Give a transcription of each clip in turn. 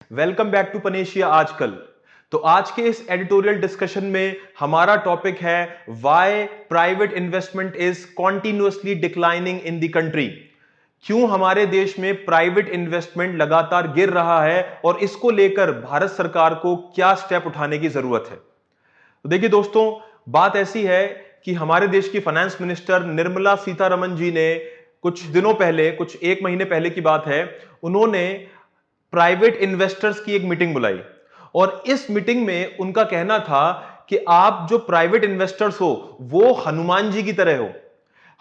Welcome back to panacea आजकल। तो आज के इस एडिटोरियल डिस्कशन में हमारा टॉपिक है why private investment is continuously declining in the country. क्यों हमारे देश में प्राइवेट इन्वेस्टमेंट लगातार गिर रहा है और इसको लेकर भारत सरकार को क्या स्टेप उठाने की जरूरत है। तो देखिए दोस्तों, बात ऐसी है कि हमारे देश की फाइनेंस मिनिस्टर निर्मला सीतारमण जी ने कुछ दिनों पहले, कुछ एक महीने पहले की बात है, उन्होंने प्राइवेट इन्वेस्टर्स की एक मीटिंग बुलाई और इस मीटिंग में उनका कहना था कि आप जो प्राइवेट इन्वेस्टर्स हो वो हनुमान जी की तरह हो।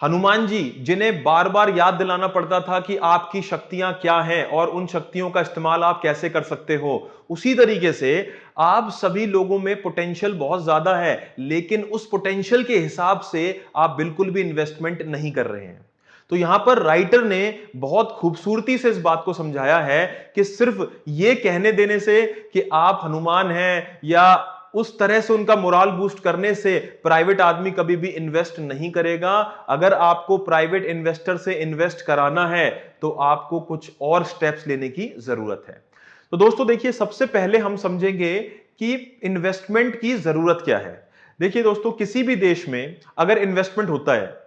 हनुमान जी जिन्हें बार बार याद दिलाना पड़ता था कि आपकी शक्तियां क्या हैं और उन शक्तियों का इस्तेमाल आप कैसे कर सकते हो, उसी तरीके से आप सभी लोगों में पोटेंशियल बहुत ज्यादा है, लेकिन उस पोटेंशियल के हिसाब से आप बिल्कुल भी इन्वेस्टमेंट नहीं कर रहे हैं। तो यहां पर राइटर ने बहुत खूबसूरती से इस बात को समझाया है कि सिर्फ ये कहने देने से कि आप हनुमान हैं या उस तरह से उनका मोरल बूस्ट करने से प्राइवेट आदमी कभी भी इन्वेस्ट नहीं करेगा। अगर आपको प्राइवेट इन्वेस्टर से इन्वेस्ट कराना है तो आपको कुछ और स्टेप्स लेने की जरूरत है। तो दोस्तों देखिए, सबसे पहले हम समझेंगे कि इन्वेस्टमेंट की जरूरत क्या है। देखिए दोस्तों, किसी भी देश में अगर इन्वेस्टमेंट होता है,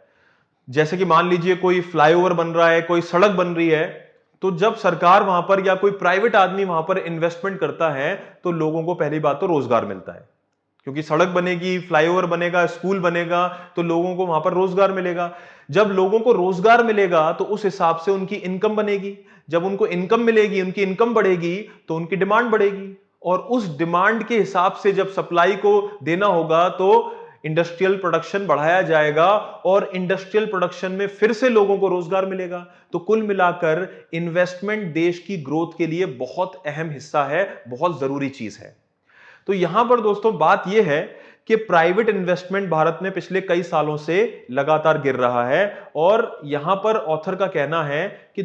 जैसे कि मान लीजिए कोई फ्लाईओवर बन रहा है, कोई सड़क बन रही है, तो जब सरकार वहां पर या कोई प्राइवेट आदमी वहां पर इन्वेस्टमेंट करता है तो लोगों को पहली बात तो रोजगार मिलता है, क्योंकि सड़क बनेगी, फ्लाईओवर बनेगा, स्कूल बनेगा तो लोगों को वहां पर रोजगार मिलेगा। जब लोगों को रोजगार मिलेगा तो उस हिसाब से उनकी इनकम बनेगी। जब उनको इनकम मिलेगी, उनकी इनकम बढ़ेगी तो उनकी डिमांड बढ़ेगी, और उस डिमांड के हिसाब से जब सप्लाई को देना होगा तो इंडस्ट्रियल प्रोडक्शन बढ़ाया जाएगा और इंडस्ट्रियल प्रोडक्शन में फिर से लोगों को रोजगार मिलेगा। तो कुल मिलाकर इन्वेस्टमेंट देश की ग्रोथ के लिए बहुत अहम हिस्सा है, बहुत जरूरी चीज है। तो यहां पर दोस्तों बात यह है कि प्राइवेट इन्वेस्टमेंट भारत में पिछले कई सालों से लगातार गिर रहा है, और यहां पर ऑथर का कहना है कि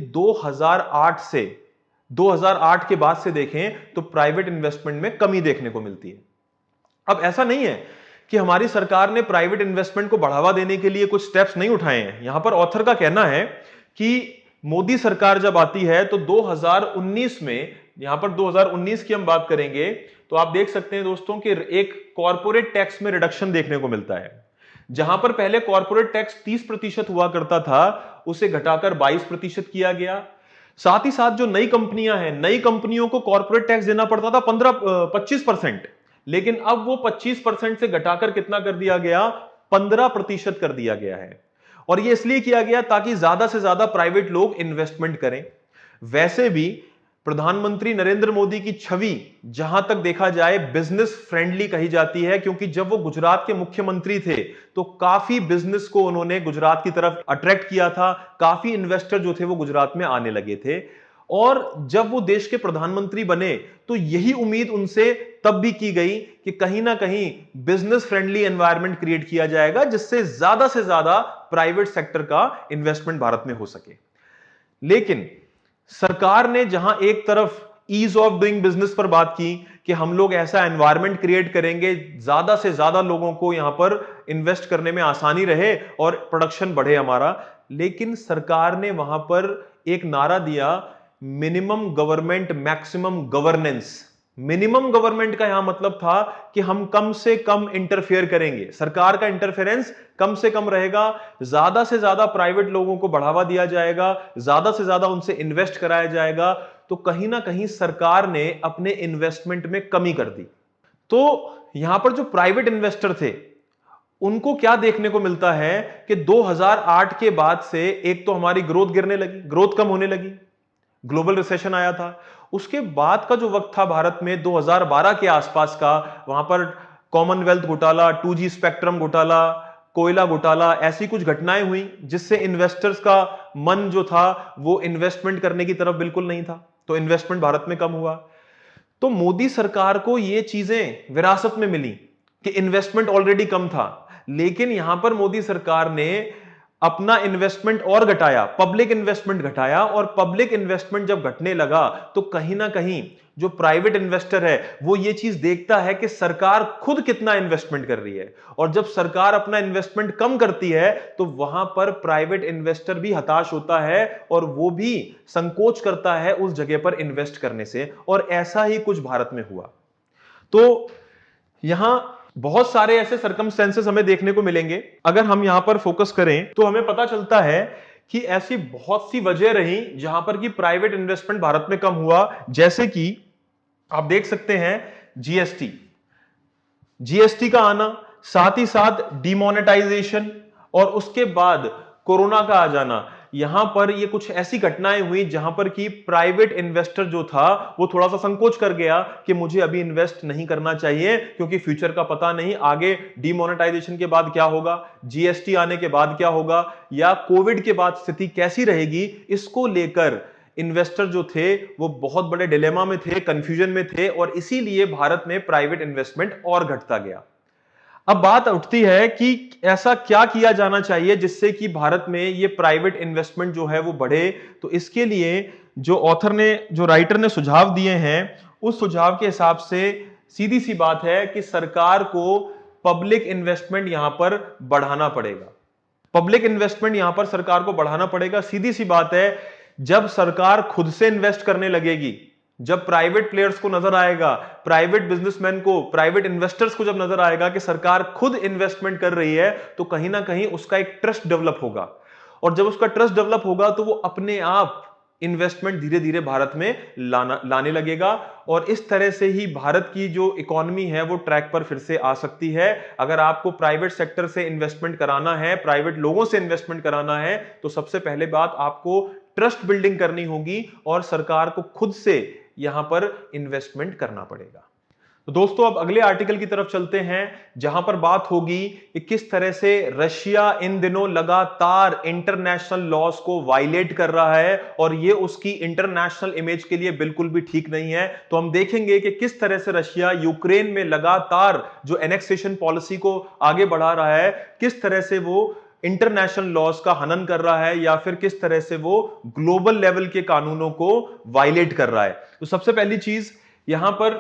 2008 के बाद से देखें तो प्राइवेट इन्वेस्टमेंट में कमी देखने को मिलती है। अब ऐसा नहीं है कि हमारी सरकार ने प्राइवेट इन्वेस्टमेंट को बढ़ावा देने के लिए कुछ स्टेप्स नहीं उठाए हैं। यहां पर ऑथर का कहना है कि मोदी सरकार जब आती है तो 2019 में, यहां पर 2019 की हम बात करेंगे तो आप देख सकते हैं दोस्तों कि एक कॉर्पोरेट टैक्स में रिडक्शन देखने को मिलता है। जहां पर पहले कॉर्पोरेट टैक्स 30% हुआ करता था, उसे घटाकर 22% किया गया। साथ ही साथ जो नई कंपनियां हैं, नई कंपनियों को कॉर्पोरेट टैक्स देना पड़ता था 25%, लेकिन अब वो 25% से घटाकर कितना कर दिया गया, 15% कर दिया गया है। और ये इसलिए किया गया ताकि ज्यादा से ज्यादा प्राइवेट लोग इन्वेस्टमेंट करें। वैसे भी प्रधानमंत्री नरेंद्र मोदी की छवि जहां तक देखा जाए बिजनेस फ्रेंडली कही जाती है, क्योंकि जब वो गुजरात के मुख्यमंत्री थे तो काफी बिजनेस को उन्होंने गुजरात की तरफ अट्रैक्ट किया था, काफी इन्वेस्टर जो थे वो गुजरात में आने लगे थे। और जब वो देश के प्रधानमंत्री बने तो यही उम्मीद उनसे तब भी की गई कि कहीं ना कहीं बिजनेस फ्रेंडली एनवायरनमेंट क्रिएट किया जाएगा जिससे से ज्यादा प्राइवेट सेक्टर का इन्वेस्टमेंट भारत में हो सके। लेकिन सरकार ने जहां एक तरफ ईज ऑफ डूइंग बिजनेस पर बात की कि हम लोग ऐसा एनवायरनमेंट क्रिएट करेंगे ज्यादा से ज्यादा लोगों को यहां पर इन्वेस्ट करने में आसानी रहे और प्रोडक्शन बढ़े हमारा, लेकिन सरकार ने वहां पर एक नारा दिया, minimum government maximum governance. Minimum government का यहां मतलब था कि हम कम से कम इंटरफेयर करेंगे, सरकार का इंटरफेरेंस कम से कम रहेगा, ज्यादा से ज्यादा प्राइवेट लोगों को बढ़ावा दिया जाएगा, ज्यादा से ज्यादा उनसे इन्वेस्ट कराया जाएगा। तो कहीं ना कहीं सरकार ने अपने इन्वेस्टमेंट में कमी कर दी। तो यहां पर जो प्राइवेट इन्वेस्टर थे उनको क्या देखने को मिलता है कि 2008 के बाद से एक तो हमारी ग्रोथ गिरने लगी, ग्रोथ कम होने लगी, ग्लोबल रिसेशन आया था। उसके बाद का जो वक्त था भारत में 2012 के आसपास का, वहां पर कॉमनवेल्थ घोटाला, 2G स्पेक्ट्रम घोटाला, कोयला घोटाला, ऐसी कुछ घटनाएं हुई जिससे इन्वेस्टर्स का मन जो था वो इन्वेस्टमेंट करने की तरफ बिल्कुल नहीं था, तो इन्वेस्टमेंट भारत में कम हुआ। तो मोदी सरकार को ये चीजें विरासत में मिली कि इन्वेस्टमेंट ऑलरेडी कम था, लेकिन यहां पर मोदी सरकार ने अपना इन्वेस्टमेंट और घटाया, पब्लिक इन्वेस्टमेंट घटाया, और पब्लिक इन्वेस्टमेंट जब घटने लगा तो कहीं ना कहीं जो प्राइवेट इन्वेस्टर है वो ये चीज देखता है कि सरकार खुद कितना इन्वेस्टमेंट कर रही है, और जब सरकार अपना इन्वेस्टमेंट कम करती है तो वहां पर प्राइवेट इन्वेस्टर भी हताश होता है और वो भी संकोच करता है उस जगह पर इन्वेस्ट करने से। और ऐसा ही कुछ भारत में हुआ। तो यहां बहुत सारे ऐसे सर्कमस्टेंसेस हमें देखने को मिलेंगे। अगर हम यहां पर फोकस करें तो हमें पता चलता है कि ऐसी बहुत सी वजह रही जहां पर कि प्राइवेट इन्वेस्टमेंट भारत में कम हुआ। जैसे कि आप देख सकते हैं जीएसटी, जीएसटी का आना, साथ ही साथ डिमोनेटाइजेशन, और उसके बाद कोरोना का आ जाना। यहां पर ये कुछ ऐसी घटनाएं हुई जहां पर कि प्राइवेट इन्वेस्टर जो था वो थोड़ा सा संकोच कर गया कि मुझे अभी इन्वेस्ट नहीं करना चाहिए क्योंकि फ्यूचर का पता नहीं, आगे डिमोनेटाइजेशन के बाद क्या होगा, जीएसटी आने के बाद क्या होगा, या कोविड के बाद स्थिति कैसी रहेगी। इसको लेकर इन्वेस्टर जो थे वो बहुत बड़े डिलेमा में थे, कंफ्यूजन में थे, और इसीलिए भारत में प्राइवेट इन्वेस्टमेंट और घटता गया। अब बात उठती है कि ऐसा क्या किया जाना चाहिए जिससे कि भारत में ये प्राइवेट इन्वेस्टमेंट जो है वो बढ़े। तो इसके लिए जो ऑथर ने, जो राइटर ने सुझाव दिए हैं, उस सुझाव के हिसाब से सीधी सी बात है कि सरकार को पब्लिक इन्वेस्टमेंट यहां पर बढ़ाना पड़ेगा। पब्लिक इन्वेस्टमेंट यहां पर सरकार को बढ़ाना पड़ेगा। सीधी सी बात है, जब सरकार खुद से इन्वेस्ट करने लगेगी, जब प्राइवेट प्लेयर्स को नजर आएगा, प्राइवेट बिजनेसमैन को, प्राइवेट इन्वेस्टर्स को जब नजर आएगा कि सरकार खुद इन्वेस्टमेंट कर रही है, तो कहीं ना कहीं उसका एक ट्रस्ट डेवलप होगा। और जब उसका ट्रस्ट डेवलप होगा तो वो अपने आप इन्वेस्टमेंट धीरे धीरे भारत में लाने लगेगा, और इस तरह से ही भारत की जो इकोनॉमी है वो ट्रैक पर फिर से आ सकती है। अगर आपको प्राइवेट सेक्टर से इन्वेस्टमेंट कराना है, प्राइवेट लोगों से इन्वेस्टमेंट कराना है, तो सबसे पहले बात आपको ट्रस्ट बिल्डिंग करनी होगी और सरकार को खुद से यहां पर इन्वेस्टमेंट करना पड़ेगा। तो दोस्तों अब अगले आर्टिकल की तरफ चलते हैं, जहां पर बात होगी कि किस तरह से रशिया इन दिनों लगातार इंटरनेशनल लॉज को वायलेट कर रहा है, और ये उसकी इंटरनेशनल इमेज के लिए बिल्कुल भी ठीक नहीं है। तो हम देखेंगे कि किस तरह से रशिया यूक्रेन में लगातार जो एनेक्सेशन पॉलिसी को आगे बढ़ा रहा है, किस तरह से वो इंटरनेशनल लॉज का हनन कर रहा है, या फिर किस तरह से वो ग्लोबल लेवल के कानूनों को वायलेट कर रहा है। तो सबसे पहली चीज यहां पर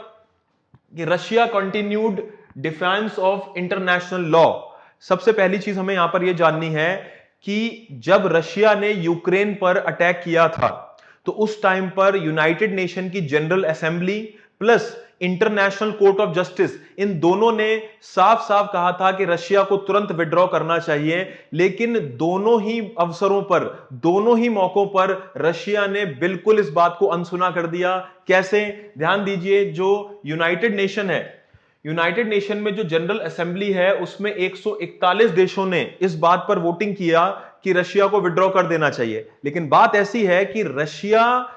कि Russia continued defence of international law. सबसे पहली चीज हमें यहां पर यह जाननी है कि जब रशिया ने यूक्रेन पर अटैक किया था तो उस टाइम पर यूनाइटेड नेशन की general assembly plus international court of justice, इन दोनों ने साफ साफ कहा था कि रशिया को तुरंत विड्रॉ करना चाहिए। लेकिन दोनों ही अवसरों पर, दोनों ही मौकों पर रशिया ने बिल्कुल इस बात को अनसुना कर दिया। कैसे? ध्यान दीजिए, जो यूनाइटेड नेशन है, यूनाइटेड नेशन में जो जनरल असेंबली है उसमें 141 देशों ने इस बात पर वोटिंग किया कि रशिया को विड्रॉ कर देना चाहिए। लेकिन बात ऐसी है कि रशिया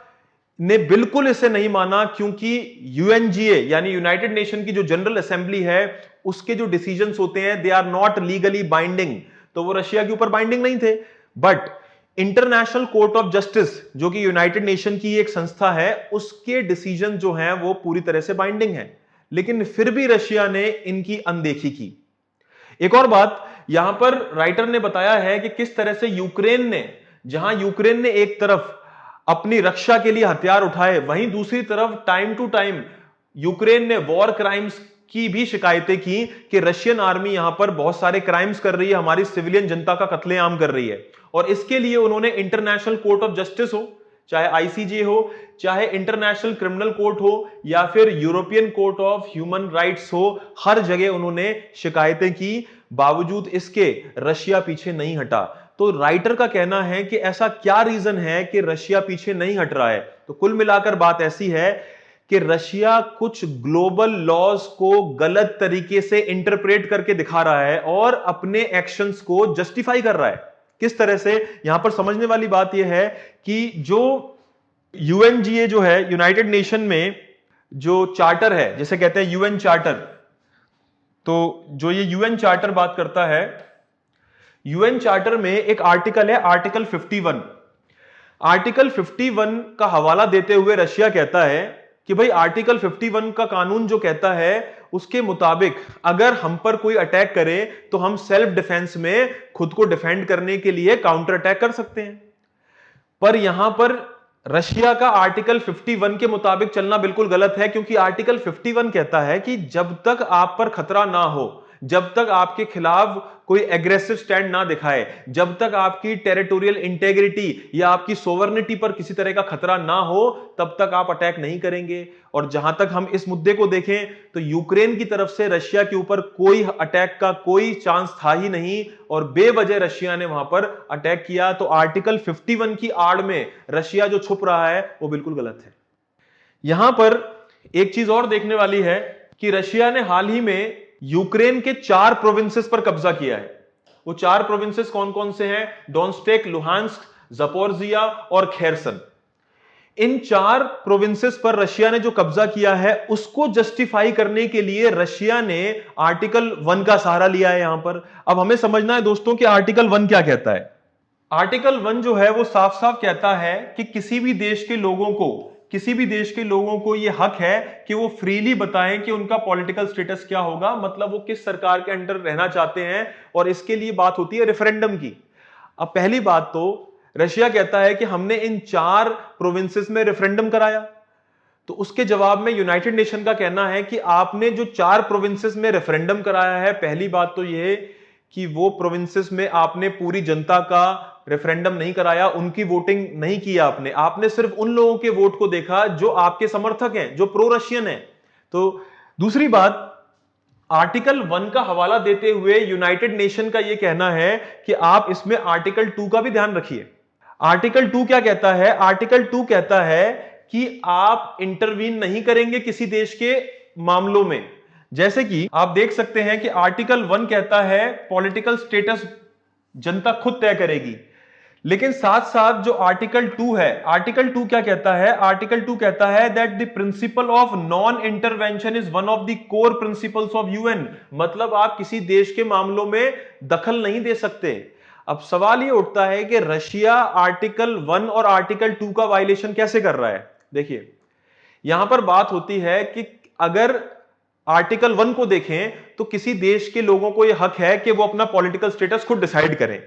ने बिल्कुल इसे नहीं माना, क्योंकि यूएनजीए यानी यूनाइटेड नेशन की जो जनरल असेंबली है उसके जो डिसीजंस होते हैं they are not legally binding, तो वो रशिया के ऊपर बाइंडिंग नहीं थे। But International court of Justice जो कि यूनाइटेड नेशन की एक संस्था है, उसके डिसीजन जो हैं वो पूरी तरह से बाइंडिंग है। लेकिन फिर भी रशिया ने इनकी अनदेखी की। एक और बात यहां पर राइटर ने बताया है कि किस तरह से यूक्रेन ने, जहां यूक्रेन ने एक तरफ अपनी रक्षा के लिए हथियार उठाए, वहीं दूसरी तरफ टाइम टू टाइम यूक्रेन ने वॉर क्राइम्स की भी शिकायतें की कि रशियन आर्मी यहां पर बहुत सारे क्राइम्स कर रही है, हमारी सिविलियन जनता का कत्लेआम कर रही है। और इसके लिए उन्होंने इंटरनेशनल कोर्ट ऑफ जस्टिस हो, चाहे आईसीजे हो, चाहे इंटरनेशनल क्रिमिनल कोर्ट हो, या फिर European court of human rights हो, हर जगह उन्होंने शिकायतें की। बावजूद इसके रशिया पीछे नहीं हटा। तो राइटर का कहना है कि ऐसा क्या रीजन है कि रशिया पीछे नहीं हट रहा है। तो कुल मिलाकर बात ऐसी है कि रशिया कुछ ग्लोबल लॉज को गलत तरीके से इंटरप्रेट करके दिखा रहा है और अपने एक्शंस को जस्टिफाई कर रहा है। किस तरह से? यहां पर समझने वाली बात यह है कि जो यूएनजीए जो है, यूनाइटेड नेशन में जो चार्टर है, जिसे कहते हैं यूएन चार्टर, तो जो ये यूएन चार्टर बात करता है, यूएन चार्टर में एक आर्टिकल है आर्टिकल 51। आर्टिकल 51 का हवाला देते हुए रशिया कहता है कि भाई आर्टिकल 51 का कानून जो कहता है उसके मुताबिक अगर हम पर कोई अटैक करे तो हम सेल्फ डिफेंस में खुद को डिफेंड करने के लिए काउंटर अटैक कर सकते हैं। पर यहां पर रशिया का आर्टिकल 51 के मुताबिक चलना बिल्कुल गलत है, क्योंकि आर्टिकल 51 कहता है कि जब तक आप पर खतरा ना हो, जब तक आपके खिलाफ कोई एग्रेसिव स्टैंड ना दिखाए, जब तक आपकी टेरिटोरियल इंटेग्रिटी या आपकी सोवर्निटी पर किसी तरह का खतरा ना हो, तब तक आप अटैक नहीं करेंगे। और जहां तक हम इस मुद्दे को देखें तो यूक्रेन की तरफ से रशिया के ऊपर कोई अटैक का कोई चांस था ही नहीं, और बेवजह रशिया ने वहां पर अटैक किया। तो आर्टिकल 51 की आड़ में रशिया जो छुप रहा है वो बिल्कुल गलत है। यहां पर एक चीज और देखने वाली है कि रशिया ने हाल ही में यूक्रेन के 4 प्रोविंसेस पर कब्जा किया है। वो 4 प्रोविंसेस कौन कौन से हैं? डोनेस्क, लुहांस्क, ज़पोरिज़िया और खेरसन। इन 4 प्रोविंसेस पर रशिया ने जो कब्जा किया है उसको जस्टिफाई करने के लिए रशिया ने आर्टिकल 1 का सहारा लिया है यहां पर। अब हमें समझना है दोस्तों कि आर्टिकल 1 क्या कहता है। आर्टिकल 1 जो है वो साफ साफ कहता है कि किसी भी देश के लोगों को यह हक है कि वो फ्रीली बताएं कि उनका पॉलिटिकल स्टेटस क्या होगा, मतलब वो किस सरकार के अंडर रहना चाहते हैं, और इसके लिए बात होती है रेफरेंडम की। अब पहली बात तो रशिया कहता है कि हमने इन 4 प्रोविंसेस में रेफरेंडम कराया, तो उसके जवाब में यूनाइटेड नेशन का कहना है कि आपने जो 4 प्रोविंसेस में रेफरेंडम कराया है, पहली बात तो यह कि वो प्रोविंसेस में आपने पूरी जनता का रेफरेंडम नहीं कराया, उनकी वोटिंग नहीं किया आपने सिर्फ उन लोगों के वोट को देखा जो आपके समर्थक हैं, जो प्रो रशियन हैं। तो दूसरी बात, आर्टिकल 1 का हवाला देते हुए यूनाइटेड नेशन का यह कहना है कि आप इसमें आर्टिकल 2 का भी ध्यान रखिए। आर्टिकल 2 क्या कहता है? आर्टिकल 2 कहता है कि आप इंटरवीन नहीं करेंगे किसी देश के मामलों में। जैसे कि आप देख सकते हैं कि आर्टिकल 1 कहता है पॉलिटिकल स्टेटस जनता खुद तय करेगी, लेकिन साथ साथ जो आर्टिकल 2 है, आर्टिकल 2 क्या कहता है? आर्टिकल 2 कहता है that the principle of non intervention is one of the core principles of UN. मतलब आप किसी देश के मामलों में दखल नहीं दे सकते। अब सवाल ये उठता है कि रशिया आर्टिकल 1 और आर्टिकल 2 का वायलेशन कैसे कर रहा है? देखिए, यहां पर बात होती है कि अगर आर्टिकल 1 को देखें तो किसी देश के लोगों को यह हक है कि वो अपना पॉलिटिकल स्टेटस खुद डिसाइड करें,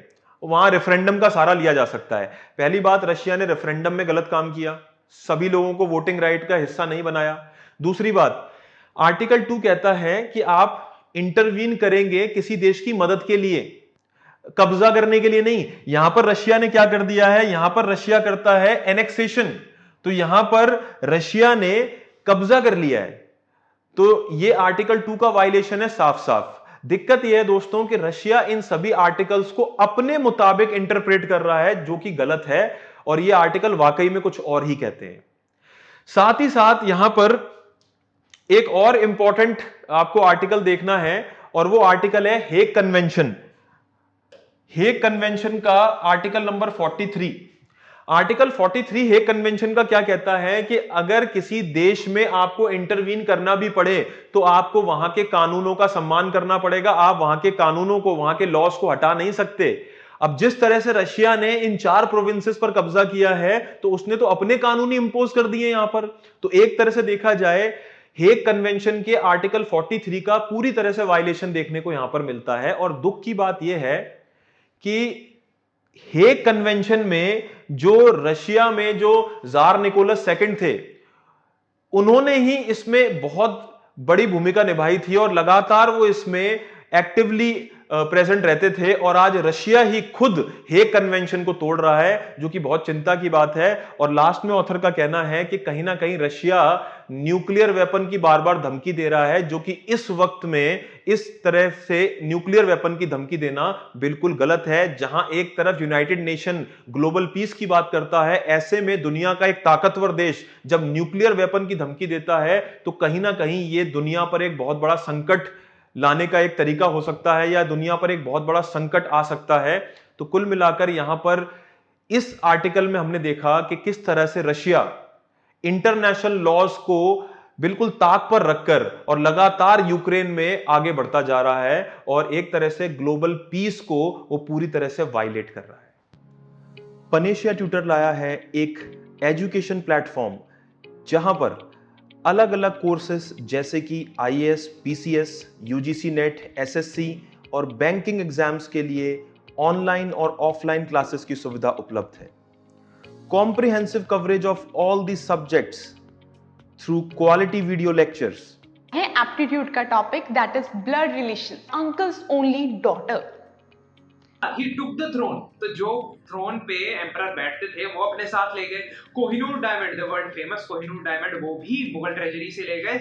वहां रेफरेंडम का सहारा लिया जा सकता है। पहली बात, रशिया ने रेफरेंडम में गलत काम किया, सभी लोगों को वोटिंग राइट का हिस्सा नहीं बनाया। दूसरी बात, आर्टिकल 2 कहता है कि आप इंटरवीन करेंगे किसी देश की मदद के लिए, कब्जा करने के लिए नहीं। यहां पर रशिया ने क्या कर दिया है? यहां पर रशिया करता है एनेक्सेशन, तो यहां पर रशिया ने कब्जा कर लिया है। तो यह आर्टिकल 2 का वायलेशन है साफ साफ। दिक्कत यह है दोस्तों कि रशिया इन सभी आर्टिकल्स को अपने मुताबिक इंटरप्रेट कर रहा है, जो कि गलत है, और यह आर्टिकल वाकई में कुछ और ही कहते हैं। साथ ही साथ यहां पर एक और इंपॉर्टेंट आपको आर्टिकल देखना है, और वो आर्टिकल है हेग कन्वेंशन। हेग कन्वेंशन का article number 43। Article 43 Hague convention का क्या कहता है कि अगर किसी देश में आपको इंटरवीन करना भी पड़े तो आपको वहां के कानूनों का सम्मान करना पड़ेगा, आप वहां के कानूनों को, वहां के लॉस को हटा नहीं सकते। अब जिस तरह से रशिया ने इन 4 प्रोविंसेस पर कब्जा किया है, तो उसने तो अपने कानून ही इंपोज कर दिए यहां पर। तो एक तरह से देखा जाए, हेग कन्वेंशन के आर्टिकल 43 का पूरी तरह से वायलेशन देखने को यहां पर मिलता है। और दुख की बात यह है कि हेग कन्वेंशन में जो रशिया में जो जार निकोलस सेकंड थे, उन्होंने ही इसमें बहुत बड़ी भूमिका निभाई थी और लगातार वो इसमें एक्टिवली प्रेजेंट रहते थे, और आज रशिया ही खुद हेग कन्वेंशन को तोड़ रहा है, जो कि बहुत चिंता की बात है। और लास्ट में ऑथर का कहना है कि कहीं ना कहीं रशिया न्यूक्लियर वेपन की बार बार धमकी दे रहा है, जो कि इस वक्त में इस तरह से न्यूक्लियर वेपन की धमकी देना बिल्कुल गलत है। जहां एक तरफ यूनाइटेड नेशन ग्लोबल पीस की बात करता है, ऐसे में दुनिया का एक ताकतवर देश जब न्यूक्लियर वेपन की धमकी देता है, तो कहीं ना कहीं यह दुनिया पर एक बहुत बड़ा संकट लाने का एक तरीका हो सकता है, या दुनिया पर एक बहुत बड़ा संकट आ सकता है। तो कुल मिलाकर यहां पर इस आर्टिकल में हमने देखा कि किस तरह से रशिया इंटरनेशनल लॉज को बिल्कुल ताक पर रखकर और लगातार यूक्रेन में आगे बढ़ता जा रहा है, और एक तरह से ग्लोबल पीस को वो पूरी तरह से वायलेट कर रहा है। पनेशिया ट्यूटर लाया है एक एजुकेशन प्लेटफॉर्म, जहां पर अलग अलग कोर्सेस जैसे कि IAS, PCS, UGC net, SSC और बैंकिंग एग्जाम्स के लिए ऑनलाइन और ऑफलाइन क्लासेस की सुविधा उपलब्ध है। comprehensive coverage of all these subjects through quality video lectures. है एप्टीट्यूड का topic, that is blood relation, uncles only daughter. He took the throne. तो जो थ्रोन पे एम्परर बैठते थे वो अपने साथ ले गए। Kohinoor diamond, the world famous Kohinoor diamond, वो भी मुगल ट्रेजरी से ले गए।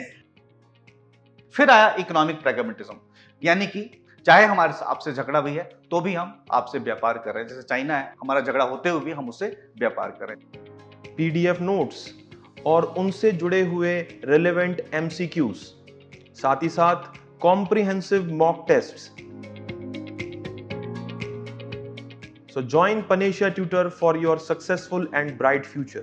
फिर आया इकोनॉमिक प्रैग्मेटिज्म, यानी कि चाहे हमारे आपसे झगड़ा भी है तो भी हम आपसे व्यापार कर रहे हैं। जैसे चाइना है, हमारा झगड़ा होते हुए भी हम उससे व्यापार कर रहे हैं। PDF नोट्स और उनसे जुड़े हुए रिलेवेंट MCQs, साथ ही साथ comprehensive mock tests. So join Panesia Tutor for your successful and bright future.